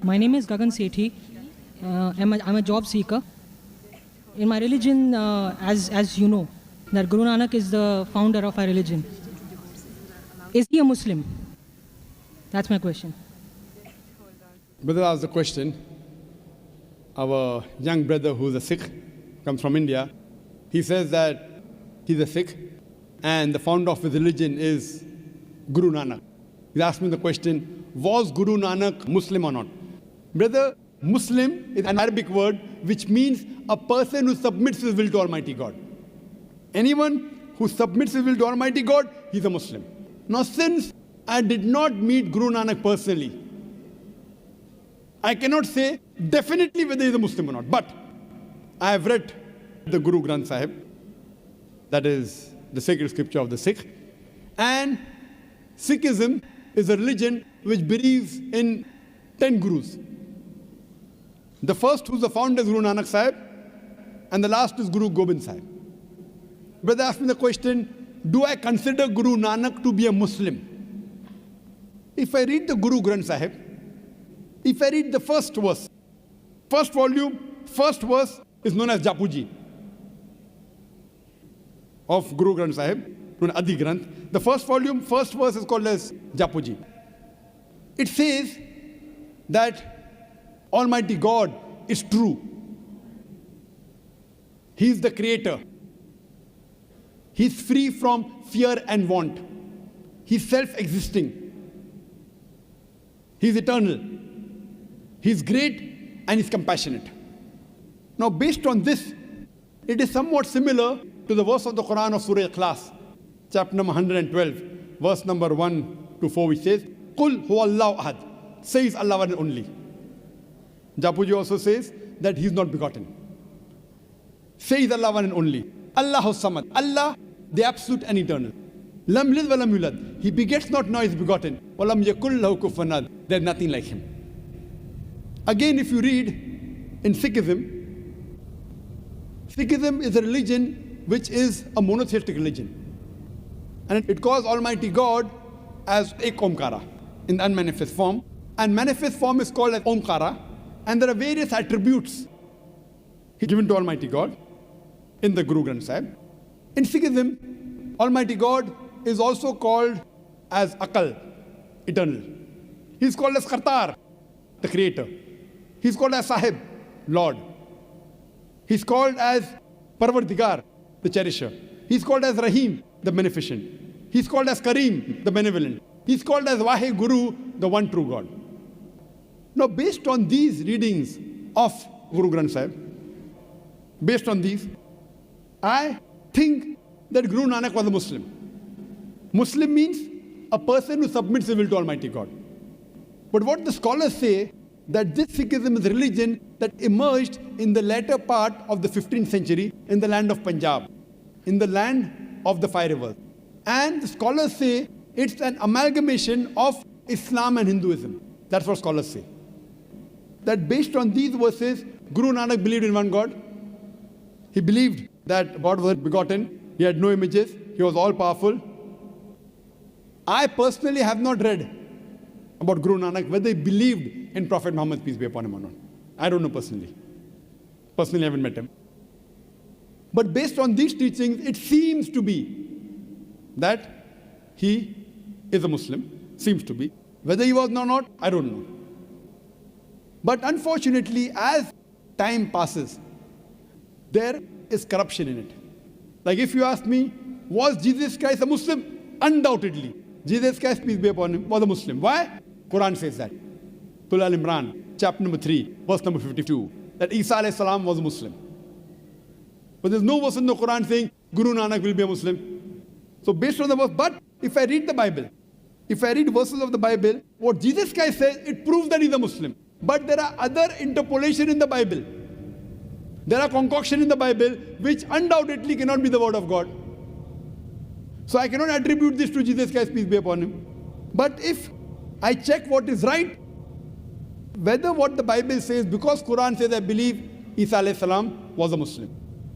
My name is Gagan Sethi. I'm a job seeker. In my religion, as you know, that Guru Nanak is the founder of our religion. Is he a Muslim? That's my question. Brother asked the question. Our young brother who's a Sikh, comes from India, he says that he's a Sikh and the founder of his religion is Guru Nanak. He asked me the question, was Guru Nanak Muslim or not? Brother, Muslim is an Arabic word which means a person who submits his will to Almighty God. Anyone who submits his will to Almighty God, he's a Muslim. Now, since I did not meet Guru Nanak personally, I cannot say definitely whether he's a Muslim or not. But I have read the Guru Granth Sahib, that is the sacred scripture of the Sikh. And Sikhism is a religion which believes in 10 Gurus. The first who's the founder is Guru Nanak Sahib, and the last is Guru Gobind Sahib. Brother asked me the question, do I consider Guru Nanak to be a Muslim? If I read the Guru Granth Sahib, if I read the first verse, first volume, first verse is known as Japuji of Guru Granth Sahib, known as Adi Granth. The first volume, first verse is called as Japuji. It says that Almighty God is true. He is the creator. He is free from fear and want. He is self-existing. He is eternal. He is great and is compassionate. Now, based on this, it is somewhat similar to the verse of the Quran of Surah Ikhlas, chapter number 112, verse number 1 to 4, which says, Qul huwallahu ahad, says Allah one and only. Japuji also says that he is not begotten. Says Allah one and only. Allahu samad, Allah, the absolute and eternal. Lam lid wa lam yulad, he begets not, nor is begotten. Wa lam yakul lahu kufuwan ahad, there is nothing like him. Again, if you read in Sikhism, Sikhism is a religion which is a monotheistic religion. And it calls Almighty God as Ek Omkara in the unmanifest form. And manifest form is called as Omkara. And there are various attributes given to Almighty God in the Guru Granth Sahib. In Sikhism, Almighty God is also called as Akal, eternal. He is called as Kartar, the creator. He is called as Sahib, Lord. He is called as Parvardigar, the cherisher. He is called as Rahim, the beneficent. He is called as Kareem, the benevolent. He is called as Vahe Guru, the one true God. Now, based on these readings of Guru Granth Sahib, based on these, I think that Guru Nanak was a Muslim. Muslim means a person who submits his will to Almighty God. But what the scholars say, that this Sikhism is a religion that emerged in the latter part of the 15th century in the land of Punjab, in the land of the five rivers. And the scholars say it's an amalgamation of Islam and Hinduism. That's what scholars say. That based on these verses, Guru Nanak believed in one God. He believed that God was begotten. He had no images. He was all-powerful. I personally have not read about Guru Nanak, whether he believed in Prophet Muhammad, peace be upon him or not. I don't know personally. Personally, I haven't met him. But based on these teachings, it seems to be that he is a Muslim. Seems to be. Whether he was or not, I don't know. But unfortunately, as time passes, there is corruption in it. Like if you ask me, was Jesus Christ a Muslim? Undoubtedly. Jesus Christ, peace be upon him, was a Muslim. Why? Quran says that. Surah Al-Imran, chapter number 3, verse number 52, that Isa alayhi salam was a Muslim. But there's no verse in the Quran saying Guru Nanak will be a Muslim. So based on the verse, but if I read the Bible, if I read verses of the Bible, what Jesus Christ says, it proves that he's a Muslim. But there are other interpolation in the Bible. There are concoction in the Bible which undoubtedly cannot be the word of God. So I cannot attribute this to Jesus Christ, peace be upon him. But if I check what is right, whether what the Bible says, because Quran says, I believe Isa alayhi salam was a Muslim.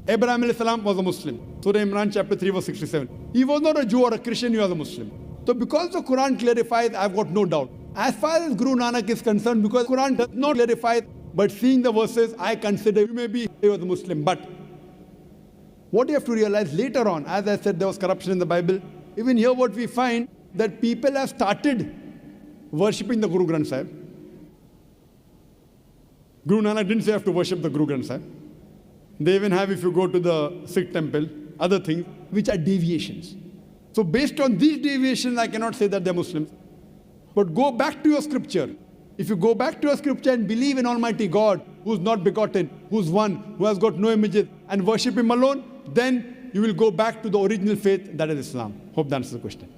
Abraham alayhi salam was a Muslim. Surah Imran chapter 3 verse 67. He was not a Jew or a Christian, he was a Muslim. So because the Quran clarifies, I've got no doubt As far as Guru Nanak is concerned, because Quran does not clarify, but seeing the verses, I consider you may be a Muslim. But what you have to realize later on, as I said, there was corruption in the Bible. Even here what we find, that people have started worshipping the Guru Granth Sahib. Guru Nanak didn't say you have to worship the Guru Granth Sahib. They even have, if you go to the Sikh temple, other things, which are deviations. So based on these deviations, I cannot say that they're Muslims. But go back to your scripture. If you go back to your scripture and believe in Almighty God, who's not begotten, who's one, who has got no images, and worship Him alone, then you will go back to the original faith, that is Islam. Hope that answers the question.